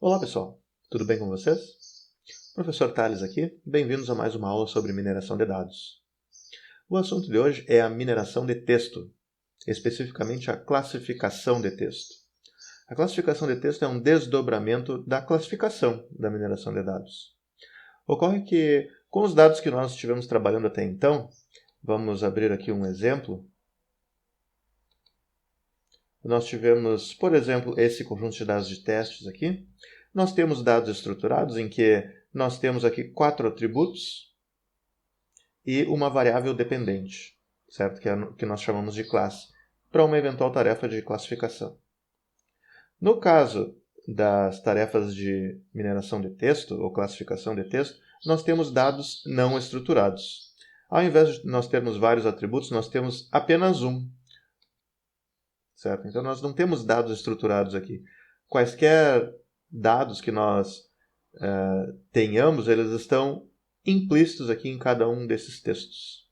Olá pessoal, tudo bem com vocês? Professor Tales aqui, bem-vindos a mais uma aula sobre mineração de dados. O assunto de hoje é a mineração de texto, especificamente a classificação de texto. A classificação de texto é um desdobramento da classificação da mineração de dados. Ocorre que, com os dados que nós estivemos trabalhando até então, vamos abrir aqui um exemplo. Nós tivemos, por exemplo, esse conjunto de dados de testes aqui. Nós temos dados estruturados em que nós temos aqui 4 atributos e uma variável dependente, certo? Que nós chamamos de classe, para uma eventual tarefa de classificação. No caso das tarefas de mineração de texto ou classificação de texto, nós temos dados não estruturados. Ao invés de nós termos vários atributos, nós temos apenas um. Certo? Então, nós não temos dados estruturados aqui. Quaisquer dados que nós tenhamos, eles estão implícitos aqui em cada um desses textos.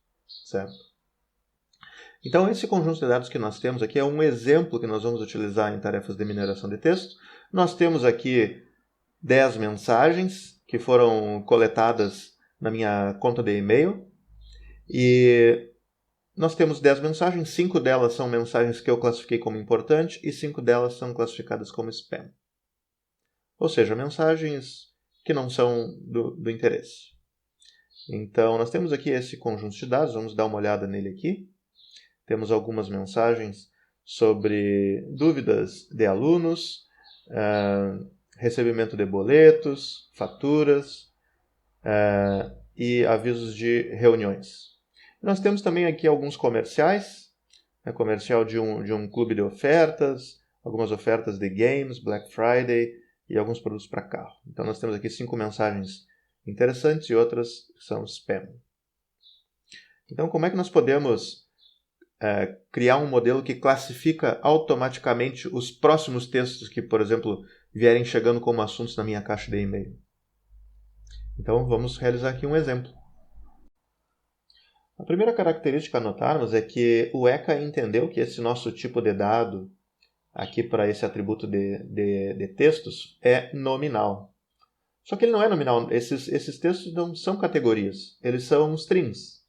Certo? Então, esse conjunto de dados que nós temos aqui é um exemplo que nós vamos utilizar em tarefas de mineração de texto. Nós temos aqui 10 mensagens que foram coletadas na minha conta de e-mail. E nós temos 10 mensagens, 5 delas são mensagens que eu classifiquei como importante e 5 delas são classificadas como spam. Ou seja, mensagens que não são do interesse. Então, nós temos aqui esse conjunto de dados, vamos dar uma olhada nele aqui. Temos algumas mensagens sobre dúvidas de alunos, recebimento de boletos, faturas e avisos de reuniões. Nós temos também aqui alguns comerciais, comercial de um clube de ofertas, algumas ofertas de games, Black Friday e alguns produtos para carro. Então nós temos aqui 5 mensagens interessantes e outras que são spam. Então como é que nós podemos criar um modelo que classifica automaticamente os próximos textos que, por exemplo, vierem chegando como assuntos na minha caixa de e-mail? Então vamos realizar aqui um exemplo. A primeira característica a notarmos é que o ECA entendeu que esse nosso tipo de dado, aqui para esse atributo de textos, é nominal. Só que ele não é nominal. Esses textos não são categorias, eles são strings.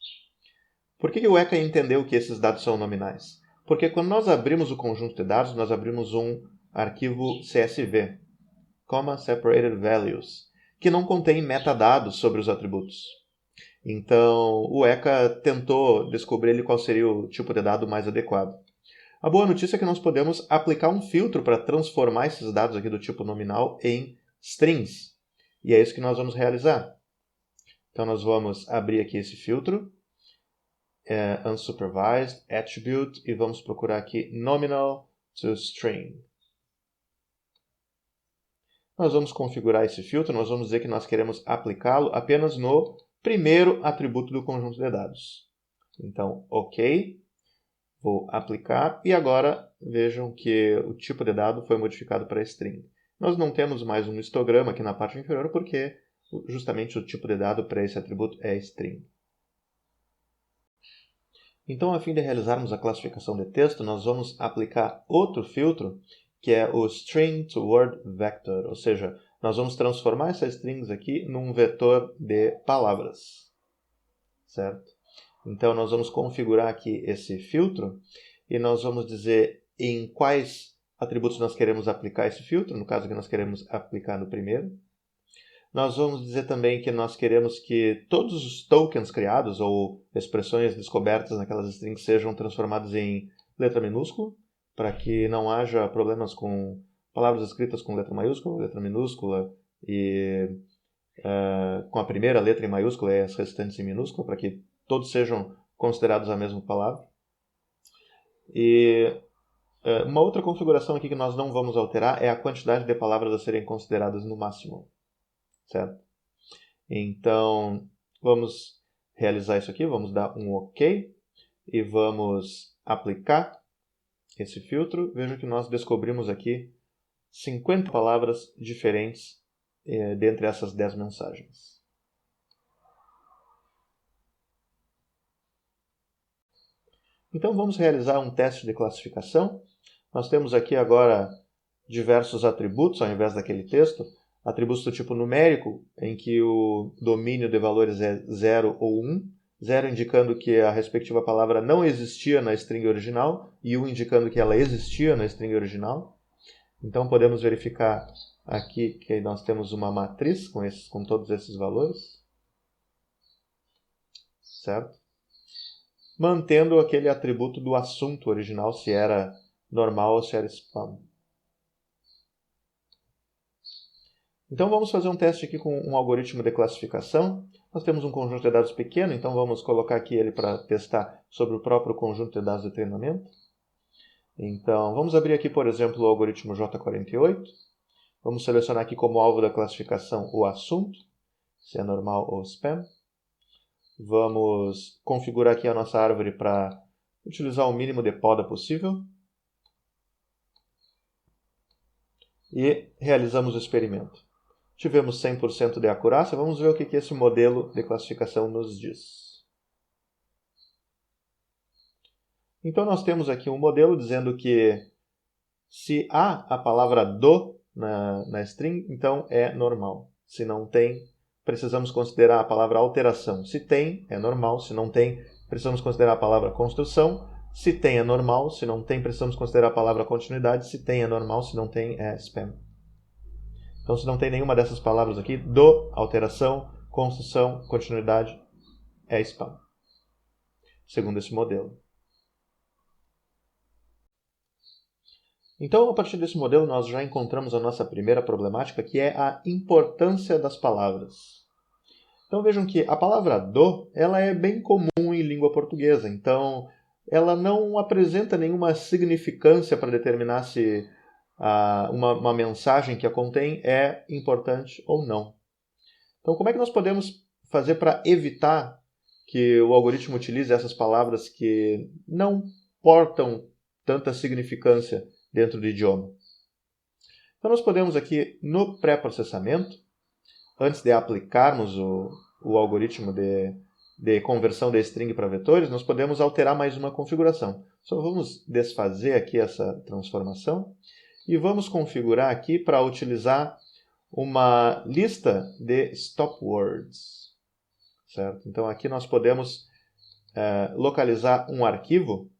Por que o ECA entendeu que esses dados são nominais? Porque quando nós abrimos o conjunto de dados, nós abrimos um arquivo CSV, Comma Separated Values, que não contém metadados sobre os atributos. Então, o ECA tentou descobrir qual seria o tipo de dado mais adequado. A boa notícia é que nós podemos aplicar um filtro para transformar esses dados aqui do tipo nominal em strings. E é isso que nós vamos realizar. Então, nós vamos abrir aqui esse filtro, Unsupervised, Attribute, e vamos procurar aqui Nominal to String. Nós vamos configurar esse filtro, nós vamos dizer que nós queremos aplicá-lo apenas no primeiro atributo do conjunto de dados. Então, OK, vou aplicar e agora vejam que o tipo de dado foi modificado para string. Nós não temos mais um histograma aqui na parte inferior porque justamente o tipo de dado para esse atributo é string. Então, a fim de realizarmos a classificação de texto, nós vamos aplicar outro filtro que é o String to Word Vector, ou seja, nós vamos transformar essas strings aqui num vetor de palavras, certo? Então, nós vamos configurar aqui esse filtro e nós vamos dizer em quais atributos nós queremos aplicar esse filtro, no caso aqui nós queremos aplicar no primeiro. Nós vamos dizer também que nós queremos que todos os tokens criados ou expressões descobertas naquelas strings sejam transformados em letra minúscula, para que não haja problemas com palavras escritas com letra maiúscula, letra minúscula e com a primeira letra em maiúscula e as restantes em minúscula, para que todos sejam considerados a mesma palavra. E uma outra configuração aqui que nós não vamos alterar é a quantidade de palavras a serem consideradas no máximo. Certo? Então, vamos realizar isso aqui, vamos dar um OK e vamos aplicar esse filtro. Vejam que nós descobrimos aqui 50 palavras diferentes dentre essas 10 mensagens. Então, vamos realizar um teste de classificação. Nós temos aqui agora diversos atributos ao invés daquele texto. atributos do tipo numérico, em que o domínio de valores é 0 ou 1, 0 indicando que a respectiva palavra não existia na string original e 1 indicando que ela existia na string original. Então podemos verificar aqui que nós temos uma matriz com todos esses valores, certo? Mantendo aquele atributo do assunto original, se era normal ou se era spam. Então vamos fazer um teste aqui com um algoritmo de classificação. Nós temos um conjunto de dados pequeno, então vamos colocar aqui ele para testar sobre o próprio conjunto de dados de treinamento. Então vamos abrir aqui, por exemplo, o algoritmo J48. Vamos selecionar aqui como alvo da classificação o assunto, se é normal ou spam. Vamos configurar aqui a nossa árvore para utilizar o mínimo de poda possível. E realizamos o experimento. Tivemos 100% de acurácia. Vamos ver o que esse modelo de classificação nos diz. Então nós temos aqui um modelo dizendo que se há a palavra do na string, então é normal. Se não tem, precisamos considerar a palavra alteração. Se tem, é normal. Se não tem, precisamos considerar a palavra construção. Se tem, é normal. Se não tem, precisamos considerar a palavra continuidade. Se tem, é normal. Se não tem, é spam. Então, se não tem nenhuma dessas palavras aqui, do, alteração, construção, continuidade, é spam, segundo esse modelo. Então, a partir desse modelo, nós já encontramos a nossa primeira problemática, que é a importância das palavras. Então, vejam que a palavra do, ela é bem comum em língua portuguesa. Então, ela não apresenta nenhuma significância para determinar se uma mensagem que a contém é importante ou não. Então, como é que nós podemos fazer para evitar que o algoritmo utilize essas palavras que não portam tanta significância dentro do idioma? Então, nós podemos aqui, no pré-processamento, antes de aplicarmos o algoritmo de conversão de string para vetores, nós podemos alterar mais uma configuração. Só vamos desfazer aqui essa transformação e vamos configurar aqui para utilizar uma lista de stop words, certo? Então aqui nós podemos localizar um arquivo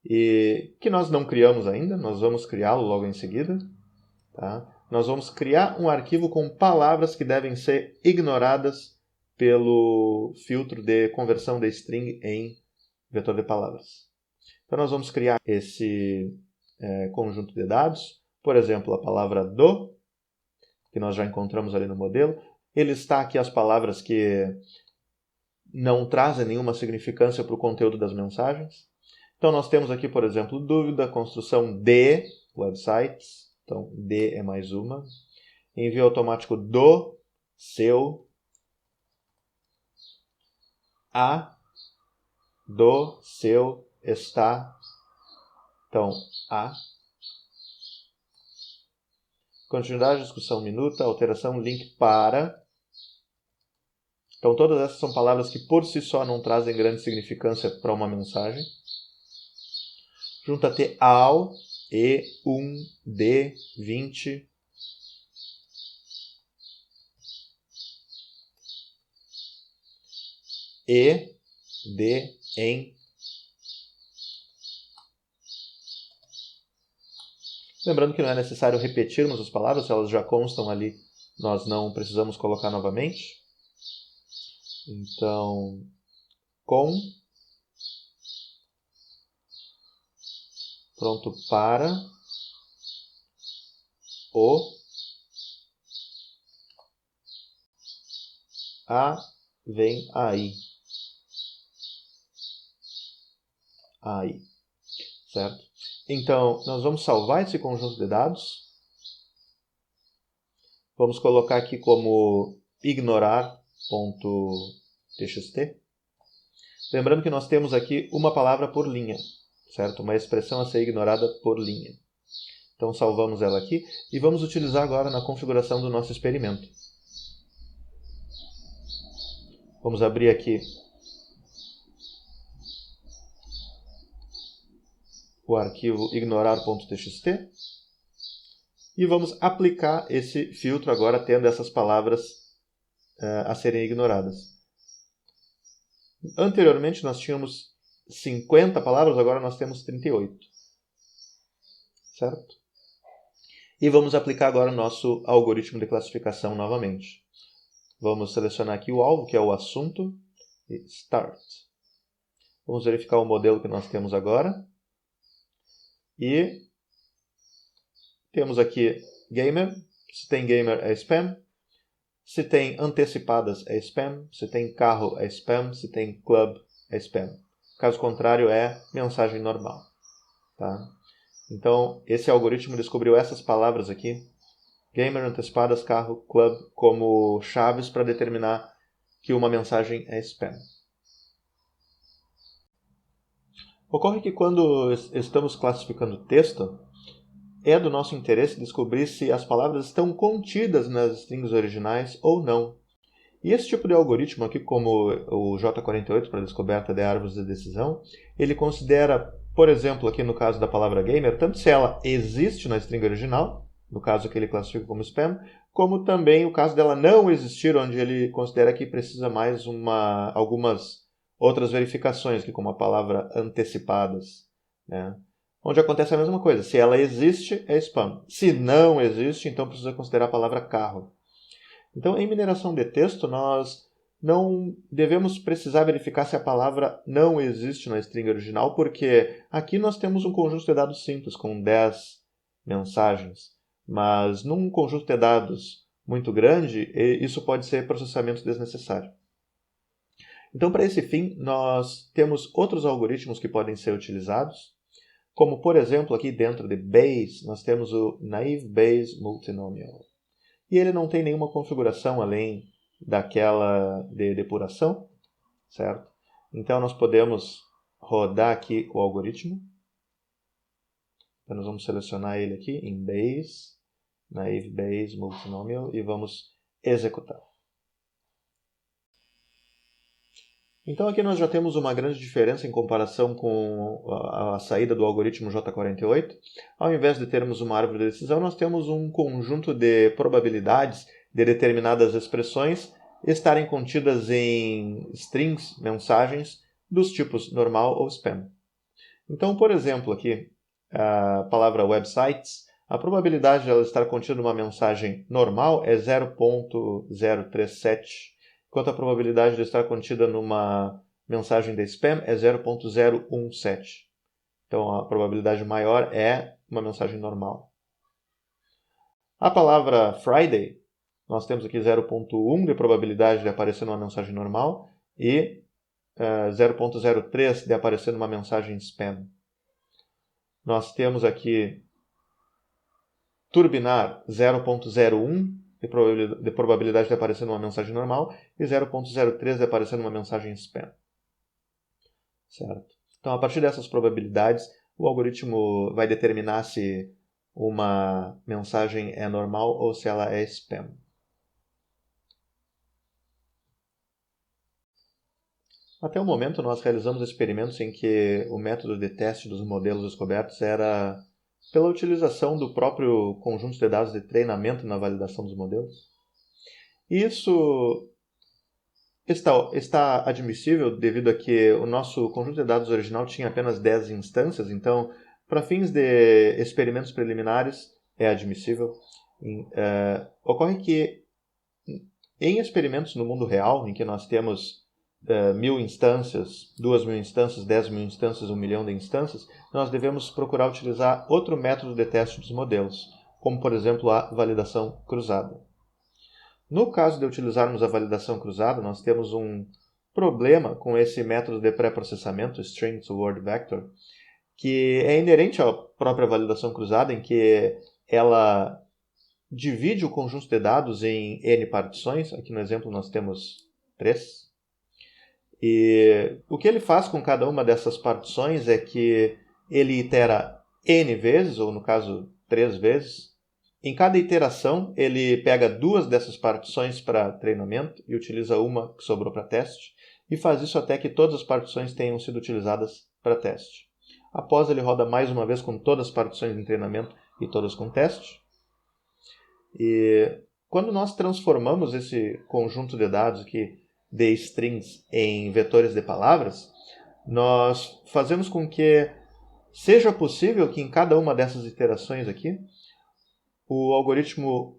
que nós não criamos ainda, nós vamos criá-lo logo em seguida. Tá? Nós vamos criar um arquivo com palavras que devem ser ignoradas pelo filtro de conversão de string em vetor de palavras. Então nós vamos criar esse conjunto de dados, por exemplo, a palavra do, que nós já encontramos ali no modelo. Ele está aqui as palavras que não trazem nenhuma significância para o conteúdo das mensagens. Então nós temos aqui, por exemplo, dúvida, construção de websites. Então, de é mais uma. Envio automático do, seu, a, do, seu, está. Então, a. Continuidade, discussão minuta, alteração, link para. Então, todas essas são palavras que por si só não trazem grande significância para uma mensagem. Junta-te ao, e, de, 20. E, de, em. Lembrando que não é necessário repetirmos as palavras, se elas já constam ali, nós não precisamos colocar novamente. Então, com, pronto para, o, a, vem aí. Aí, certo? Então, nós vamos salvar esse conjunto de dados. Vamos colocar aqui como ignorar.txt. Lembrando que nós temos aqui uma palavra por linha, certo? Uma expressão a ser ignorada por linha. Então, salvamos ela aqui e vamos utilizar agora na configuração do nosso experimento. Vamos abrir aqui o arquivo ignorar.txt e vamos aplicar esse filtro agora tendo essas palavras a serem ignoradas. Anteriormente nós tínhamos 50 palavras, agora nós temos 38. Certo? E vamos aplicar agora o nosso algoritmo de classificação novamente. Vamos selecionar aqui o alvo, que é o assunto, e Start. Vamos verificar o modelo que nós temos agora. E temos aqui Gamer. Se tem Gamer é Spam. Se tem antecipadas é Spam. Se tem carro é Spam. Se tem Club é Spam. Caso contrário é mensagem normal. Tá? Então, esse algoritmo descobriu essas palavras aqui, Gamer, antecipadas, carro, club, como chaves para determinar que uma mensagem é spam. Ocorre que quando estamos classificando texto, é do nosso interesse descobrir se as palavras estão contidas nas strings originais ou não. E esse tipo de algoritmo aqui, como o J48 para descoberta de árvores de decisão, ele considera, por exemplo, aqui no caso da palavra gamer, tanto se ela existe na string original, no caso que ele classifica como spam, como também o caso dela não existir, onde ele considera que precisa mais algumas outras verificações, como a palavra antecipadas, né? Onde acontece a mesma coisa. Se ela existe, é spam. Se não existe, então precisa considerar a palavra carro. Então, em mineração de texto, nós não devemos precisar verificar se a palavra não existe na string original, porque aqui nós temos um conjunto de dados simples, com 10 mensagens. Mas num conjunto de dados muito grande, isso pode ser processamento desnecessário. Então, para esse fim, nós temos outros algoritmos que podem ser utilizados, como, por exemplo, aqui dentro de Bayes, nós temos o Naive Bayes Multinomial. E ele não tem nenhuma configuração além daquela de depuração, certo? Então, nós podemos rodar aqui o algoritmo. Então, nós vamos selecionar ele aqui em Bayes, Naive Bayes Multinomial, e vamos executar. Então, aqui nós já temos uma grande diferença em comparação com a saída do algoritmo J48. Ao invés de termos uma árvore de decisão, nós temos um conjunto de probabilidades de determinadas expressões estarem contidas em strings, mensagens, dos tipos normal ou spam. Então, por exemplo, aqui, a palavra websites, a probabilidade de ela estar contida numa mensagem normal é 0.037. Enquanto a probabilidade de estar contida numa mensagem de spam é 0.017. Então, a probabilidade maior é uma mensagem normal. A palavra Friday, nós temos aqui 0.1 de probabilidade de aparecer numa mensagem normal e 0.03 de aparecer numa mensagem spam. Nós temos aqui turbinar 0.01 de probabilidade de aparecer numa mensagem normal e 0.03 de aparecer numa mensagem spam. Certo? Então, a partir dessas probabilidades, o algoritmo vai determinar se uma mensagem é normal ou se ela é spam. Até o momento, nós realizamos experimentos em que o método de teste dos modelos descobertos era pela utilização do próprio conjunto de dados de treinamento na validação dos modelos. Isso está admissível devido a que o nosso conjunto de dados original tinha apenas 10 instâncias, então, para fins de experimentos preliminares, é admissível. Ocorre que em experimentos no mundo real, em que nós temos 1.000 instâncias, 2.000 instâncias, 10.000 instâncias, 1 milhão de instâncias, nós devemos procurar utilizar outro método de teste dos modelos, como, por exemplo, a validação cruzada. No caso de utilizarmos a validação cruzada, nós temos um problema com esse método de pré-processamento, String to Word Vector, que é inerente à própria validação cruzada, em que ela divide o conjunto de dados em N partições. Aqui no exemplo nós temos 3. E o que ele faz com cada uma dessas partições é que ele itera N vezes, ou no caso 3 vezes. Em cada iteração, ele pega 2 dessas partições para treinamento e utiliza uma que sobrou para teste, e faz isso até que todas as partições tenham sido utilizadas para teste. Após, ele roda mais uma vez com todas as partições em treinamento e todas com teste. E quando nós transformamos esse conjunto de dados aqui de strings em vetores de palavras, nós fazemos com que seja possível que em cada uma dessas iterações aqui, o algoritmo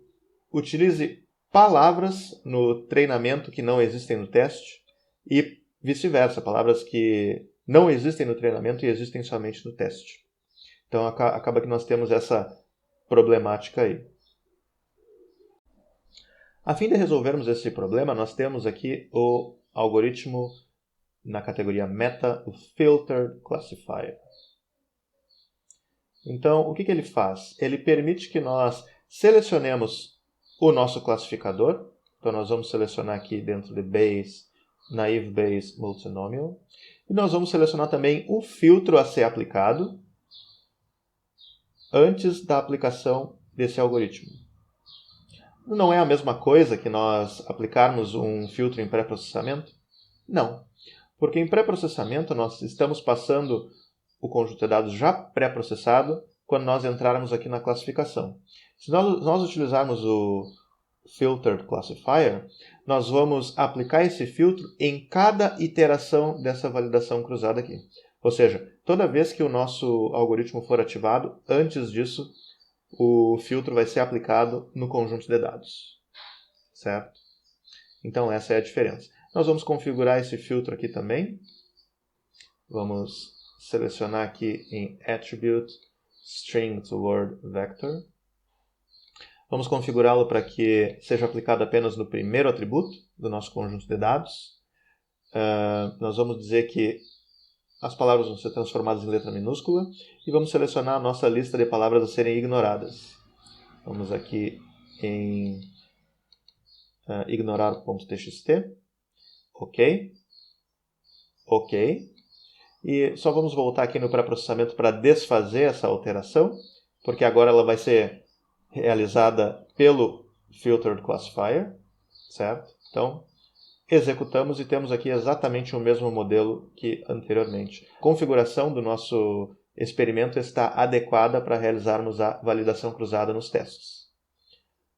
utilize palavras no treinamento que não existem no teste e vice-versa, palavras que não existem no treinamento e existem somente no teste. Então acaba que nós temos essa problemática aí. A fim de resolvermos esse problema, nós temos aqui o algoritmo na categoria meta, o filtered classifier. Então, o que ele faz? Ele permite que nós selecionemos o nosso classificador. Então, nós vamos selecionar aqui dentro de Bayes, Naive Bayes Multinomial. E nós vamos selecionar também o filtro a ser aplicado antes da aplicação desse algoritmo. Não é a mesma coisa que nós aplicarmos um filtro em pré-processamento? Não, porque em pré-processamento nós estamos passando o conjunto de dados já pré-processado quando nós entrarmos aqui na classificação. Se nós utilizarmos o Filtered Classifier, nós vamos aplicar esse filtro em cada iteração dessa validação cruzada aqui. Ou seja, toda vez que o nosso algoritmo for ativado, antes disso, o filtro vai ser aplicado no conjunto de dados. Certo? Então, essa é a diferença. Nós vamos configurar esse filtro aqui também. Vamos selecionar aqui em Attribute, String to Word Vector. Vamos configurá-lo para que seja aplicado apenas no primeiro atributo do nosso conjunto de dados. Nós vamos dizer que as palavras vão ser transformadas em letra minúscula e vamos selecionar a nossa lista de palavras a serem ignoradas. Vamos aqui em ignorar.txt. Ok. Ok. E só vamos voltar aqui no pré-processamento para desfazer essa alteração, porque agora ela vai ser realizada pelo Filtered Classifier, certo? Então, executamos e temos aqui exatamente o mesmo modelo que anteriormente. A configuração do nosso experimento está adequada para realizarmos a validação cruzada nos testes.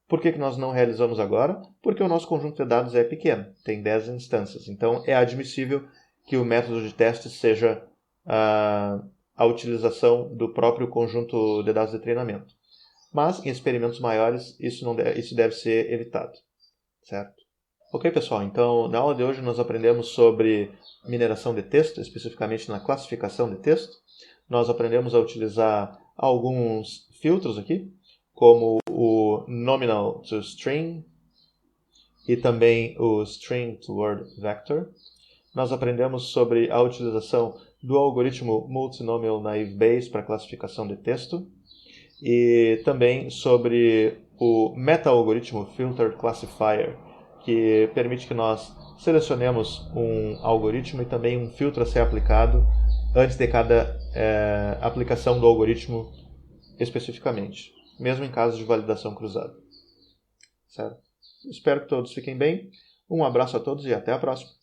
Por que nós não realizamos agora? Porque o nosso conjunto de dados é pequeno, tem 10 instâncias. Então, é admissível que o método de teste seja a utilização do próprio conjunto de dados de treinamento. Mas, em experimentos maiores, isso deve ser evitado. Certo? Ok, pessoal, então na aula de hoje nós aprendemos sobre mineração de texto, especificamente na classificação de texto. Nós aprendemos a utilizar alguns filtros aqui, como o Nominal to String e também o String to Word Vector. Nós aprendemos sobre a utilização do algoritmo Multinomial Naive Bayes para classificação de texto e também sobre o meta-algoritmo Filtered Classifier, que permite que nós selecionemos um algoritmo e também um filtro a ser aplicado antes de cada aplicação do algoritmo especificamente, mesmo em caso de validação cruzada. Certo? Espero que todos fiquem bem. Um abraço a todos e até a próxima.